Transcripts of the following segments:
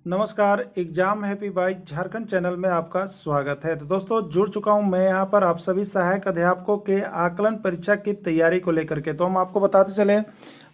नमस्कार। Exam happy by Jharkhand channel में आपका स्वागत है। तो दोस्तों जुड़ चुका हूं मैं यहां पर आप सभी सहायक अध्यापकों के आकलन परीक्षा की तैयारी को लेकर के। तो हम आपको बताते चले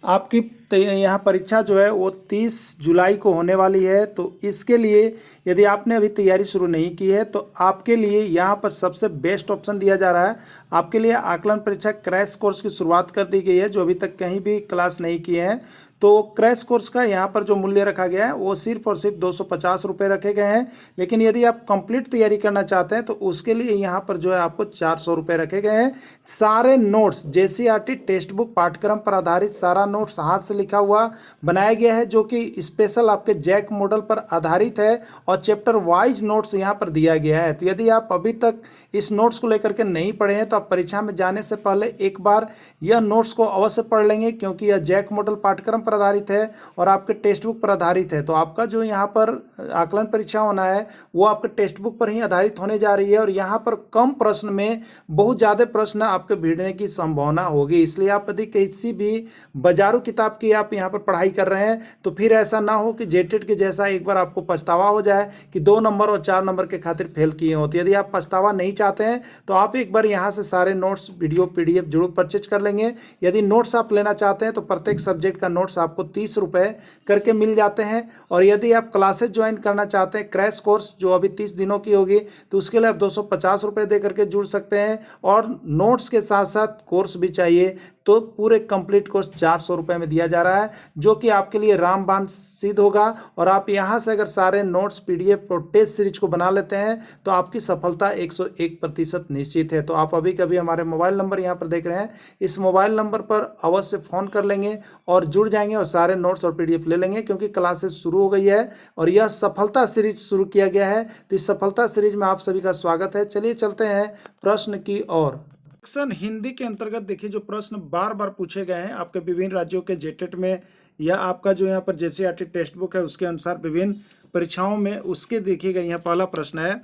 आपकी यहाँ परीक्षा जो है वो 30 जुलाई को होने वाली है। तो इसके लिए यदि आपने अभी तैयारी शुरू नहीं की है तो आपके लिए यहाँ पर सबसे बेस्ट ऑप्शन दिया जा रहा है। आपके लिए आकलन परीक्षा क्रैश कोर्स की शुरुआत कर दी गई है। जो अभी तक कहीं भी क्लास नहीं किए हैं तो क्रैश कोर्स का यहाँ पर जो मूल्य रखा गया है वो सिर्फ और सिर्फ 250 रुपये रखे गए हैं। लेकिन यदि आप कंप्लीट तैयारी करना चाहते हैं तो उसके लिए यहाँ पर जो है आपको 400 रुपये रखे गए हैं। सारे नोट्स जेसीईआरटी टेक्स्ट बुक पाठ्यक्रम पर आधारित सारा नोट्स हाथ से लिखा हुआ बनाया गया है, जो कि स्पेशल आपके जैक मॉडल पर आधारित है और चैप्टर वाइज नोट्स यहाँ पर दिया गया है। तो यदि आप अभी तक इस नोट्स को लेकर के नहीं पढ़े हैं तो आप परीक्षा में जाने से पहले एक बार यह नोट्स को अवश्य पढ़ लेंगे, क्योंकि यह जैक मॉडल पाठ्यक्रम पर आधारित है और आपके टेक्स्ट बुक पर आधारित है। तो आपका जो यहाँ पर आकलन परीक्षा होना है वो आपके टेक्स्ट बुक पर ही आधारित होने जा रही है और यहाँ पर कम प्रश्न में बहुत ज़्यादा प्रश्न आपके भिड़ने की संभावना होगी। इसलिए आप यदि किसी भी बाजारू किताब की आप यहाँ पर पढ़ाई कर रहे हैं तो फिर ऐसा ना हो कि जेटेट के जैसा एक बार आपको पछतावा हो जाए कि 2 नंबर और 4 नंबर के खातिर फेल किए हो। तो यदि आप पछतावा नहीं चाहते हैं तो आप एक बार यहाँ से सारे नोट्स वीडियो PDF जरूर परचेज कर लेंगे। यदि नोट्स आप लेना चाहते हैं तो प्रत्येक सब्जेक्ट का नोट्स आपको 30 रुपये करके मिल जाते हैं। और यदि आप क्लासेज ज्वाइन करना चाहते हैं क्रैश कोर्स जो अभी 30 दिनों की होगी तो उसके लिए आप 250 रुपये दे करके जुड़ सकते हैं। और नोट्स के साथ साथ कोर्स भी चाहिए तो पूरे कंप्लीट कोर्स 400 रुपये में दिया जा रहा है, जो कि आपके लिए रामबाण सिद्ध होगा। और आप यहाँ से अगर सारे नोट्स PDF और टेस्ट सीरीज को बना लेते हैं तो आपकी सफलता 101% निश्चित है। तो आप अभी कभी हमारे मोबाइल नंबर यहाँ पर देख रहे हैं, इस मोबाइल नंबर पर अवश्य फ़ोन कर लेंगे और जुड़ जाएंगे और सारे नोट्स और PDF ले लेंगे, क्योंकि क्लासेस शुरू हो गई है और यह सफलता सीरीज शुरू किया गया है। तो इस सफलता सीरीज में आप सभी का स्वागत है। चलिए चलते हैं प्रश्न की ओर। सेक्शन हिंदी के अंतर्गत देखिए जो प्रश्न बार बार पूछे गए हैं आपके विभिन्न राज्यों के जेटेट में या आपका जो यहाँ पर जेसीईआरटी टेक्स्ट बुक है उसके अनुसार विभिन्न परीक्षाओं में, उसके देखिएगा यहाँ पहला प्रश्न है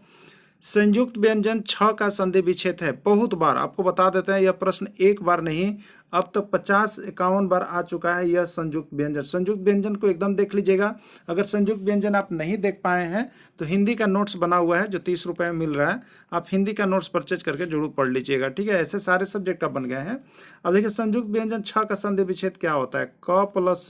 संयुक्त व्यंजन 6 का संधि विच्छेद है। बहुत बार आपको बता देते हैं, यह प्रश्न एक बार नहीं अब तक 50-51 बार आ चुका है। यह संयुक्त व्यंजन, संयुक्त व्यंजन को एकदम देख लीजिएगा। अगर संयुक्त व्यंजन आप नहीं देख पाए हैं तो हिंदी का नोट्स बना हुआ है जो 30 रुपये में मिल रहा है, आप हिंदी का नोट्स परचेज करके जरूर पढ़ लीजिएगा, ठीक है। ऐसे सारे सब्जेक्ट अब बन गए हैं। अब देखिए संयुक्त व्यंजन 6 का संधि विच्छेद क्या होता है। क प्लस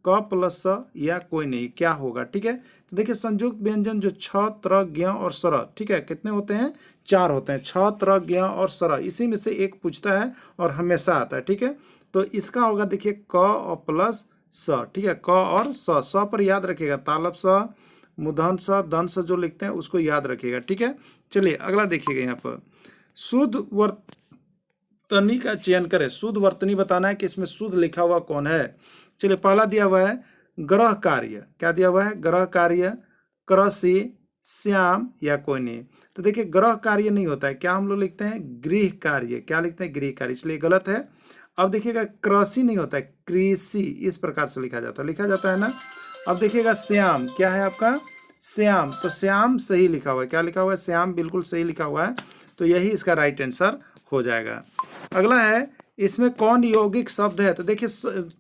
क प्लस या कोई नहीं, क्या होगा, ठीक है। तो देखिए संयुक्त व्यंजन जो छ त्र ज्ञ और सर, ठीक है, कितने होते हैं, 4 होते हैं। छ त्र ज्ञ और सर, इसी में से एक पूछता है और हमेशा आता है, ठीक है। तो इसका होगा देखिए क और प्लस स, ठीक है। क और स पर याद रखिएगा, तालब स, मूर्धन स, दंत स जो लिखते हैं उसको याद रखिएगा, ठीक है। चलिए अगला देखिएगा, यहाँ पर शुद्ध वर्तनी का चयन करें। शुद्ध वर्तनी बताना है कि इसमें शुद्ध लिखा हुआ कौन है। चलिए पहला दिया हुआ है ग्रह कार्य, क्या दिया हुआ है, ग्रह कार्य, कृषि, श्याम या कोई नहीं। तो देखिए ग्रह कार्य नहीं होता है, क्या हम लोग लिखते हैं गृह कार्य, क्या लिखते हैं गृह कार्य, इसलिए गलत है। अब देखिएगा कृषि नहीं होता है, कृषि, इस प्रकार से लिखा जाता है ना। अब देखिएगा श्याम, क्या है आपका श्याम, तो श्याम सही लिखा हुआ है, क्या लिखा हुआ है, श्याम बिल्कुल सही लिखा हुआ है। तो यही इसका राइट आंसर हो जाएगा। अगला है इसमें कौन यौगिक शब्द है। तो देखिए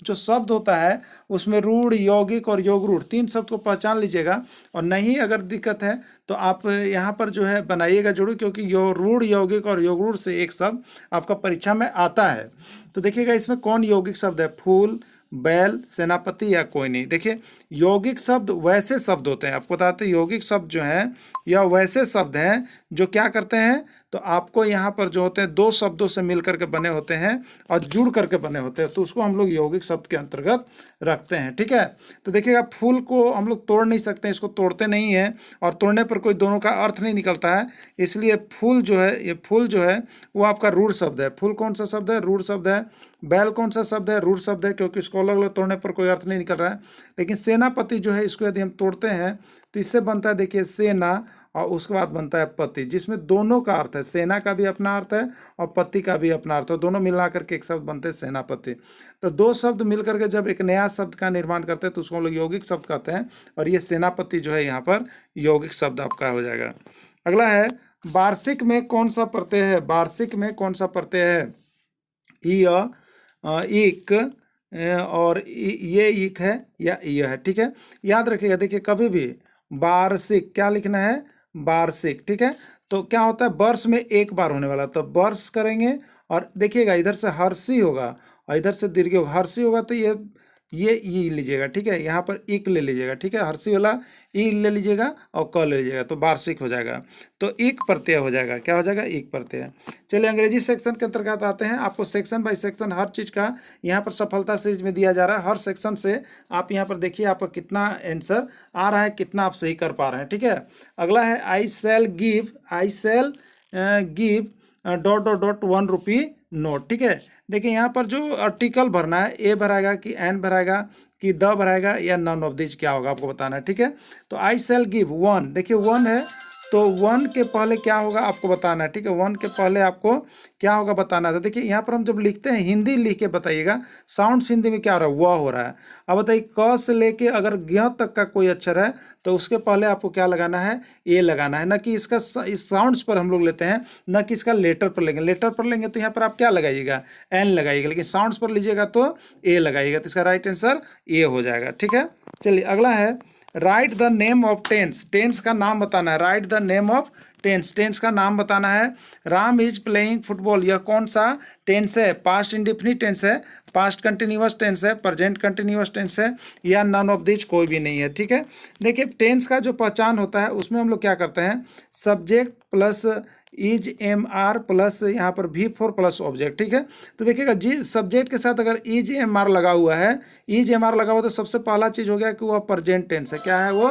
जो शब्द होता है उसमें रूढ़, यौगिक और योगरूढ़ 3 शब्द को पहचान लीजिएगा। और नहीं अगर दिक्कत है तो आप यहाँ पर जो है बनाइएगा जरूर, क्योंकि रूढ़, यौगिक और योगरूढ़ से एक शब्द आपका परीक्षा में आता है। तो देखिएगा इसमें कौन यौगिक शब्द है, फूल, बैल, सेनापति या कोई नहीं। देखिए यौगिक शब्द वैसे शब्द होते हैं, आपको बताते हैं यौगिक शब्द जो हैं या वैसे शब्द हैं जो क्या करते हैं, तो आपको यहाँ पर जो होते हैं 2 शब्दों से मिल करके बने होते हैं और जुड़ करके बने होते हैं, तो उसको हम लोग यौगिक शब्द के अंतर्गत रखते हैं, ठीक है। तो देखिएगा फूल को हम लोग तोड़ नहीं सकते, इसको तोड़ते नहीं हैं और तोड़ने पर कोई दोनों का अर्थ नहीं निकलता है, इसलिए फूल जो है, ये फूल जो है वो आपका रूढ़ शब्द है। फूल कौन सा शब्द है, रूढ़ शब्द है। बैल कौन सा शब्द है, रूढ़ शब्द है, क्योंकि इसको अलग अलग तोड़ने पर कोई अर्थ नहीं निकल रहा है। लेकिन सेनापति जो है इसको यदि हम तोड़ते हैं तो इससे बनता है देखिए सेना और उसके बाद बनता है पति, जिसमें दोनों का अर्थ है, सेना का भी अपना अर्थ है और पति का भी अपना अर्थ है, दोनों मिला करके एक शब्द बनते हैं सेनापति। तो 2 शब्द मिलकर के जब एक नया शब्द का निर्माण करते हैं तो उसको हम लोग यौगिक शब्द कहते हैं और ये सेनापति जो है यहाँ पर यौगिक शब्द आपका हो जाएगा। अगला है वार्षिक में कौन सा प्रत्यय है, वार्षिक में कौन सा प्रत्यय है, इ, इक, और ये ईक है या ये है, ठीक है। याद रखिएगा, देखिए कभी भी वार्षिक क्या लिखना है, वार्षिक, ठीक है। तो क्या होता है, वर्ष में एक बार होने वाला, तो वर्ष करेंगे और देखिएगा इधर से हर्षी होगा और इधर से दीर्घ होगा, हर्षी होगा तो ये ई लीजिएगा, ठीक है। यहाँ पर इक ले लीजिएगा, ठीक है, हर्षी वाला ई ले लीजिएगा और क ले लीजिएगा, तो वार्षिक हो जाएगा। तो इक प्रत्यय हो जाएगा, क्या हो जाएगा, इक प्रत्यय। चलिए अंग्रेजी सेक्शन के अंतर्गत आते हैं। आपको सेक्शन बाय सेक्शन हर चीज़ का यहाँ पर सफलता सीरीज में दिया जा रहा है। हर सेक्शन से आप यहाँ पर देखिए आपका कितना आंसर आ रहा है, कितना आप सही कर पा रहे हैं, ठीक है। अगला है I shall give dot dot dot 1 rupee note, ठीक है। देखिए यहाँ पर जो आर्टिकल भरना है, ए भराएगा कि एन भराएगा कि द भराएगा या नन ऑफ दिस, क्या होगा आपको बताना है, ठीक है। तो आई सेल गिव 1, देखिए 1 है तो 1 के पहले क्या होगा आपको बताना है, ठीक है। 1 के पहले आपको क्या होगा बताना है। तो देखिए यहाँ पर हम जब लिखते हैं हिंदी लिख के बताइएगा, साउंड्स हिंदी में क्या हो रहा है, वह हो रहा है। अब बताइए क से लेके अगर ज्ञ तक का कोई अक्षर है तो उसके पहले आपको क्या लगाना है, ए लगाना है। न कि इसका इस साउंड्स पर हम लोग लेते हैं, न कि इसका लेटर पर लेंगे। लेटर पर लेंगे तो यहाँ पर आप क्या लगाइएगा, एन लगाइएगा, लेकिन साउंड्स पर लीजिएगा तो ए लगाइएगा। तो इसका राइट आंसर ए हो जाएगा, ठीक है। चलिए अगला है right the name of tense, tense का नाम बताना है। Right the name of tense, tense का नाम बताना है। राम इज प्लेइंग फुटबॉल, यह कौन सा टेंस है, पास्ट इंडिफिनिट टेंस है, पास्ट कंटिन्यूअस टेंस है, प्रेजेंट कंटिन्यूअस टेंस है या नन ऑफ दिस, कोई भी नहीं है, ठीक है। देखिए टेंस का जो पहचान होता है उसमें हम लोग क्या करते हैं, subject plus is M R plus यहाँ पर भी फोर प्लस ऑब्जेक्ट, ठीक है। तो देखिएगा जी सब्जेक्ट के साथ अगर इज एम आर लगा हुआ है, इज एम आर लगा हुआ तो सबसे पहला चीज़ हो गया कि वह प्रेजेंट टेंस है। क्या है वो,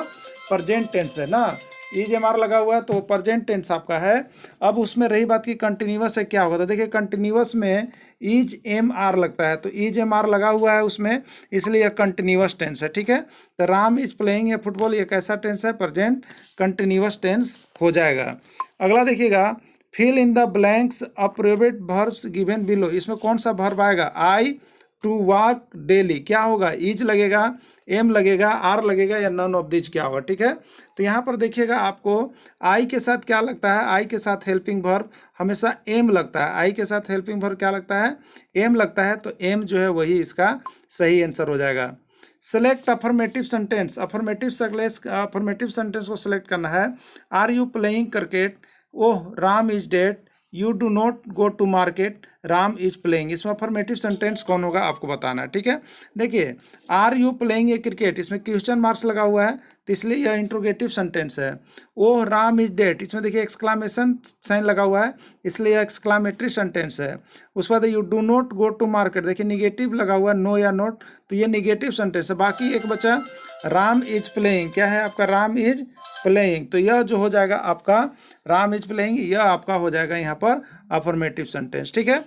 प्रेजेंट टेंस है ना। इज एम आर लगा हुआ है तो प्रेजेंट टेंस आपका है। अब उसमें रही बात की कंटिन्यूअस है, क्या होगा, तो देखिए कंटिन्यूअस में इज एम आर लगता है, तो इज एम आर लगा हुआ है उसमें, इसलिए यह कंटिन्यूअस टेंस है, ठीक है। तो Ram is playing a football, ये कैसा टेंस है, प्रेजेंट कंटिन्यूअस टेंस हो जाएगा। अगला देखिएगा fill in the blanks appropriate verbs given below, इसमें कौन सा वर्ब आएगा, आई टू वॉक डेली, क्या होगा, इज लगेगा, एम लगेगा, आर लगेगा या नन ऑफ दिस, क्या होगा, ठीक है। तो यहाँ पर देखिएगा आपको आई के साथ क्या लगता है, आई के साथ हेल्पिंग वर्ब हमेशा एम लगता है। आई के साथ हेल्पिंग वर्ब क्या लगता है, एम लगता है, तो एम जो है वही इसका सही आंसर हो जाएगा। Select affirmative sentence, affirmative sentence को सिलेक्ट करना है। Are you playing cricket, oh Ram is dead, you do not go to market, Ram is playing, इसमें अफर्मेटिव सेंटेंस कौन होगा आपको बताना है, ठीक है। देखिए are you playing a cricket, इसमें क्वेश्चन मार्क्स लगा हुआ है तो इसलिए यह इंट्रोगेटिव सेंटेंस है। ओह राम इज डेड, इसमें देखिए एक्सक्लामेशन साइन लगा हुआ है इसलिए यह एक्सक्लामेटरी सेंटेंस है। उसके बाद you do not go to market, देखिए निगेटिव लगा हुआ है, नो या नोट, तो ये निगेटिव सेंटेंस है। बाकी एक बचा राम इज प्लेइंग, क्या है आपका, राम इज प्लेइंग, तो यह जो हो जाएगा आपका राम इज प्लेइंग, यह आपका हो जाएगा यहाँ पर अफर्मेटिव सेंटेंस, ठीक है।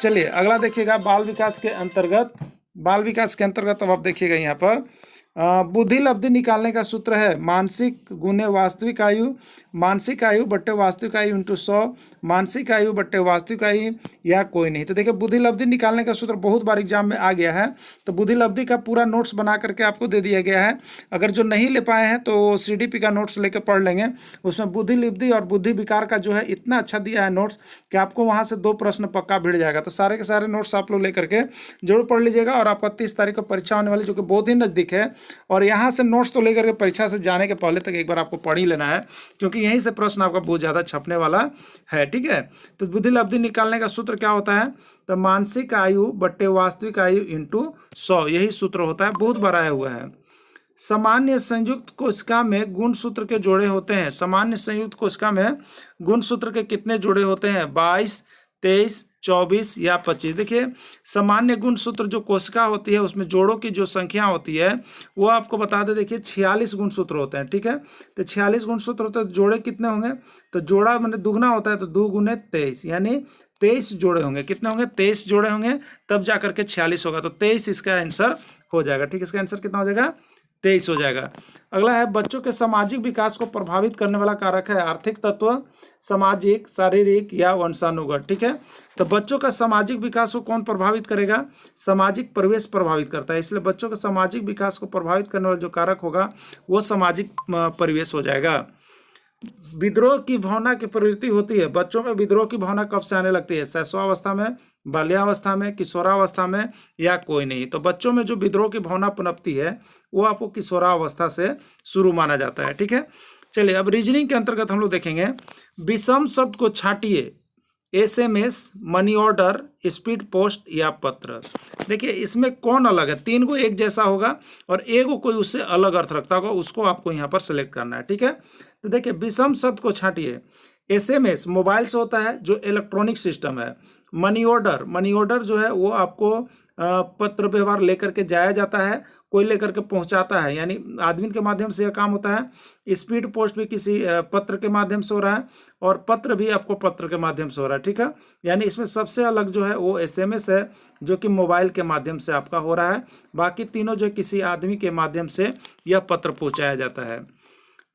चलिए अगला देखिएगा बाल विकास के अंतर्गत, बाल विकास के अंतर्गत अब आप देखिएगा यहाँ पर बुद्धि लब्धि निकालने का सूत्र है मानसिक गुने वास्तविक आयु, मानसिक आयु बट्टे वास्तविक आयु इंटू 100, मानसिक आयु बट्टे वास्तविक आयु या कोई नहीं। तो देखिए बुद्धि लब्धि निकालने का सूत्र बहुत बार एग्जाम में आ गया है, तो बुद्धि लब्धि का पूरा नोट्स बना करके आपको दे दिया गया है। अगर जो नहीं ले पाए हैं तो CDP का नोट्स लेकर पढ़ लेंगे, उसमें बुद्धि लब्धि और बुद्धि विकार का जो है इतना अच्छा दिया है नोट्स कि आपको वहाँ से 2 प्रश्न पक्का भिड़ जाएगा। तो सारे के सारे नोट्स आप लोग लेकर के जरूर पढ़ लीजिएगा। और आपका 30 तारीख को परीक्षा होने वाली जो कि बहुत ही नज़दीक है, और यहाँ से नोट्स तो लेकर के परीक्षा से जाने के पहले तक एक बार आपको पढ़ ही लेना है, क्योंकि यहीं से प्रश्न आपका बहुत ज़्यादा छपने वाला है, ठीक है। तो बुद्धि लब्धि निकालने का सूत्र क्या होता है, तो मानसिक आयु बट्टे वास्तविक आयु इंटू 100, यही सूत्र होता है, बहुत बार आया हुआ है। सामान्य संयुक्त कोशिका में गुण सूत्र के जोड़े होते हैं, सामान्य संयुक्त कोशिका में गुण सूत्र के कितने जोड़े होते हैं, 22, 23, 24 या 25। देखिए सामान्य गुण सूत्र जो कोशिका होती है उसमें जोड़ों की जो संख्या होती है वो आपको बता दे, देखिए 46 गुण सूत्र होते हैं, ठीक है। तो 46 गुण सूत्र होते हैं, जोड़े कितने होंगे, तो जोड़ा मैंने दुगना होता है तो 2 गुने 23, यानी 23 जोड़े होंगे, कितने होंगे, 23 जोड़े होंगे, तब जा करके 46 होगा, तो 23 इसका आंसर हो जाएगा, ठीक है। इसका आंसर कितना हो जाएगा, 23 हो जाएगा। अगला है बच्चों के सामाजिक विकास को प्रभावित करने वाला कारक है आर्थिक तत्व, सामाजिक, शारीरिक या वंशानुगत, ठीक है। तो बच्चों का सामाजिक विकास को कौन प्रभावित करेगा, सामाजिक परिवेश प्रभावित करता है, इसलिए बच्चों के सामाजिक विकास को प्रभावित करने वाला जो कारक होगा वो सामाजिक परिवेश हो जाएगा। विद्रोह की भावना की प्रवृत्ति होती है, बच्चों में विद्रोह की भावना कब से आने लगती है, शैशवावस्था में, बाल्यावस्था में, किशोरावस्था में, या कोई नहीं। तो बच्चों में जो विद्रोह की भावना पनपती है वो आपको किशोरावस्था से शुरू माना जाता है। ठीक है, चलिए अब रीजनिंग के अंतर्गत हम लोग देखेंगे विषम शब्द को छांटिए, SMS, money order, speed post या पत्र। देखिए इसमें कौन अलग है, तीन को एक जैसा होगा और एक को कोई उससे अलग अर्थ रखता होगा, उसको आपको यहाँ पर सेलेक्ट करना है। ठीक है, तो देखिए विषम शब्द को छांटिए। SMS मोबाइल से होता है जो इलेक्ट्रॉनिक सिस्टम है। मनी ऑर्डर जो है वो आपको पत्र व्यवहार लेकर के जाया जाता है, कोई लेकर के पहुंचाता है, यानी आदमी के माध्यम से यह काम होता है। स्पीड पोस्ट भी किसी पत्र के माध्यम से हो रहा है और पत्र भी आपको पत्र के माध्यम से हो रहा है। ठीक है, यानी इसमें सबसे अलग जो है वो SMS है जो कि मोबाइल के माध्यम से आपका हो रहा है। बाकी तीनों जो किसी आदमी के माध्यम से यह पत्र पहुंचाया जाता है।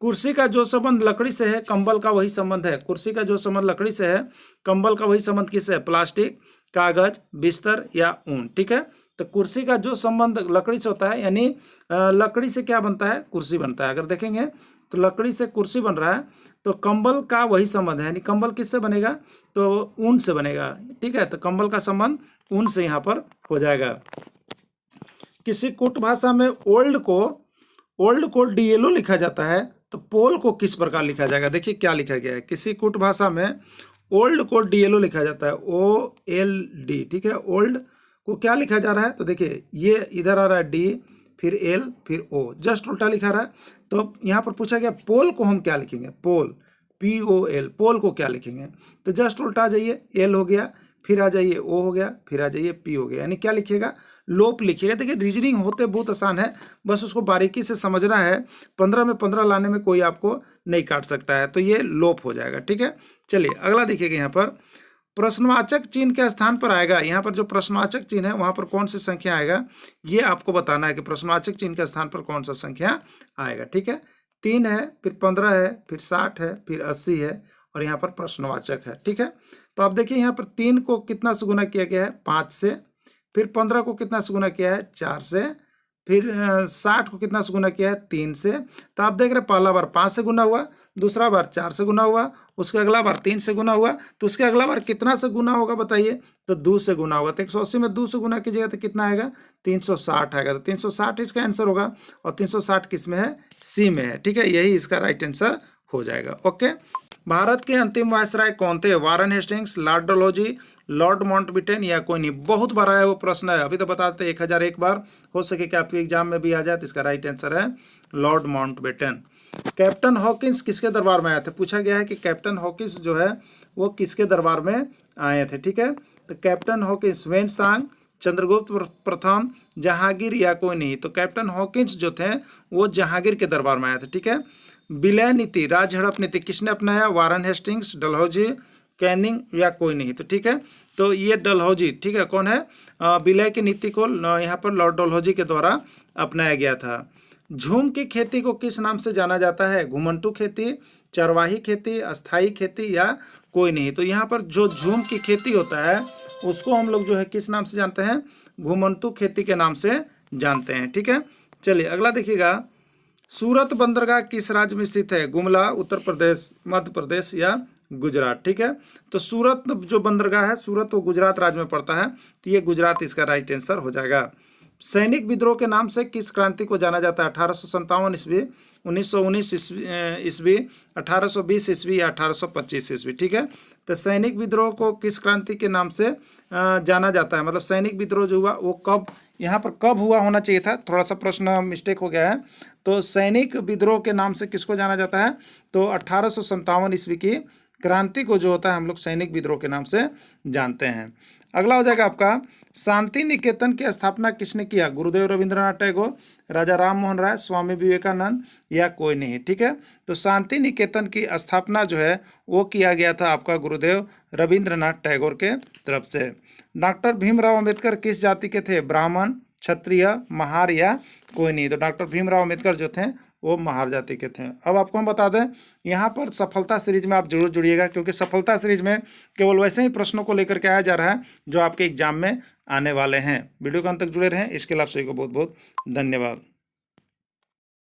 कुर्सी का जो संबंध लकड़ी से है, कंबल का वही संबंध है। कुर्सी का जो संबंध लकड़ी से है, कंबल का वही संबंध किससे है? प्लास्टिक, कागज, बिस्तर या ऊन। ठीक है, तो कुर्सी का जो संबंध लकड़ी से होता है, यानी लकड़ी से क्या बनता है? कुर्सी बनता है। अगर देखेंगे तो लकड़ी से कुर्सी बन रहा है, तो कंबल का वही संबंध है, यानी कंबल किससे बनेगा? तो ऊन से बनेगा। ठीक है, तो कंबल का संबंध ऊन से यहाँ पर हो जाएगा। किसी कूट भाषा में ओल्ड को DLO लिखा जाता है, तो पोल को किस प्रकार लिखा जाएगा? देखिए क्या लिखा गया है, किसी कूट भाषा में ओल्ड को DLO लिखा जाता है, OLD। ठीक है, ओल्ड को क्या लिखा जा रहा है? तो देखिए ये इधर आ रहा है D, फिर L, फिर O, जस्ट उल्टा लिखा रहा है। तो यहाँ पर पूछा गया पोल को हम क्या लिखेंगे? पोल, POL, पोल को क्या लिखेंगे? तो जस्ट उल्टा आ जाइए, L हो गया, फिर आ जाइए O हो गया, फिर आ जाइए P हो गया, यानी क्या लिखिएगा? लोप लिखिएगा। देखिए रीजनिंग होते बहुत आसान है, बस उसको बारीकी से समझना है। 15 में 15 लाने में कोई आपको नहीं काट सकता है, तो ये लोप हो जाएगा। ठीक है, चलिए अगला देखिएगा। यहाँ पर प्रश्नवाचक चिन्ह के स्थान पर आएगा, यहाँ पर जो प्रश्नवाचक चिन्ह है वहाँ पर कौन सी संख्या आएगा, ये आपको बताना है कि प्रश्नवाचक चिन्ह के स्थान पर कौन सा संख्या आएगा। ठीक है, 3 है, फिर 15 है, फिर 60 है, फिर 80 है और यहाँ पर प्रश्नवाचक है। ठीक है, तो आप देखिए यहाँ पर 3 को कितना से गुना किया गया है? 5 से। फिर 15 को कितना से गुना किया है? 4 से। फिर 60 को कितना से गुना किया है? 3 से। तो आप देख रहे हैं पहला बार 5 से गुना हुआ, दूसरा बार 4 से गुना हुआ, उसके अगला बार 3 से गुना हुआ, तो उसके अगला बार कितना से गुना होगा बताइए? तो 2 से गुना होगा। तो 180 में 2 से गुना कीजिएगा तो कितना आएगा? 360 आएगा। तो 360 इसका आंसर होगा और 360 किस में है? C में है। ठीक है, यही इसका राइट आंसर हो जाएगा। ओके, भारत के अंतिम वायसराय कौन थे? Warren Hastings, Lord Dalhousie, Lord Mountbatten या कोई नहीं? बहुत बार आया वो प्रश्न है, अभी तो बताते 1001 बार, हो सके कि आपके एग्जाम में भी आ जाए। तो इसका राइट आंसर है लॉर्ड माउंटबेटन। कैप्टन हॉकिंस किसके दरबार में आए थे? पूछा गया है कि कैप्टन हॉकिंस जो है वो किसके दरबार में आए थे। ठीक है, तो कैप्टन हॉकिंस वेन-सांग, चंद्रगुप्त प्रथम, जहांगीर या कोई नहीं? तो कैप्टन हॉकिंस जो थे वो जहांगीर के दरबार में आए थे। ठीक है, विलय नीति, राज हड़प नीति किसने अपनाया? वारन हेस्टिंग्स, डलहौजी, कैनिंग या कोई नहीं? तो ठीक है, तो ये डलहौजी। ठीक है, कौन है? विलय की नीति को यहाँ पर लॉर्ड डलहौजी के द्वारा अपनाया गया था। झूम की खेती को किस नाम से जाना जाता है? घुमंटू खेती, चरवाही खेती, अस्थाई खेती या कोई नहीं? तो यहाँ पर जो झूम की खेती होता है उसको हम लोग जो है किस नाम से जानते हैं? घुमंतू खेती के नाम से जानते हैं। ठीक है, चलिए अगला देखिएगा। सूरत बंदरगाह किस राज्य में स्थित है? गुमला, उत्तर प्रदेश, मध्य प्रदेश या गुजरात? ठीक है, तो सूरत जो बंदरगाह है, सूरत तो गुजरात राज्य में पड़ता है, तो ये गुजरात इसका राइट आंसर हो जाएगा। सैनिक विद्रोह के नाम से किस क्रांति को जाना जाता है? 1857 ईस्वी, 1919 ईस्वी, 1820 ईस्वी या 1825 ईस्वी? ठीक है, तो सैनिक विद्रोह को किस क्रांति के नाम से जाना जाता है? मतलब सैनिक विद्रोह जो हुआ वो कब, यहाँ पर कब हुआ होना चाहिए था, थोड़ा सा प्रश्न मिस्टेक हो गया है। तो सैनिक विद्रोह के नाम से किसको जाना जाता है? तो 1857 ईस्वी की क्रांति को जो होता है हम लोग सैनिक विद्रोह के नाम से जानते हैं। अगला हो जाएगा आपका, शांति निकेतन की स्थापना किसने किया? गुरुदेव रविंद्रनाथ टैगोर, राजा राम मोहन राय, स्वामी विवेकानंद या कोई नहीं? ठीक है, तो शांति निकेतन की स्थापना जो है वो किया गया था आपका गुरुदेव रविंद्रनाथ टैगोर के तरफ से। डॉक्टर भीमराव अंबेडकर किस जाति के थे? ब्राह्मण, क्षत्रिय, महार या कोई नहीं? तो डॉक्टर भीमराव अंबेडकर जो थे वो महार जाति के थे। अब आपको हम बता दें, यहाँ पर सफलता सीरीज में आप जरूर जुड़िएगा, क्योंकि सफलता सीरीज में केवल वैसे ही प्रश्नों को लेकर के आया जा रहा है जो आपके एग्जाम में आने वाले हैं। वीडियो के अंत तक जुड़े रहें, इसके लिए आप सभी को बहुत बहुत धन्यवाद।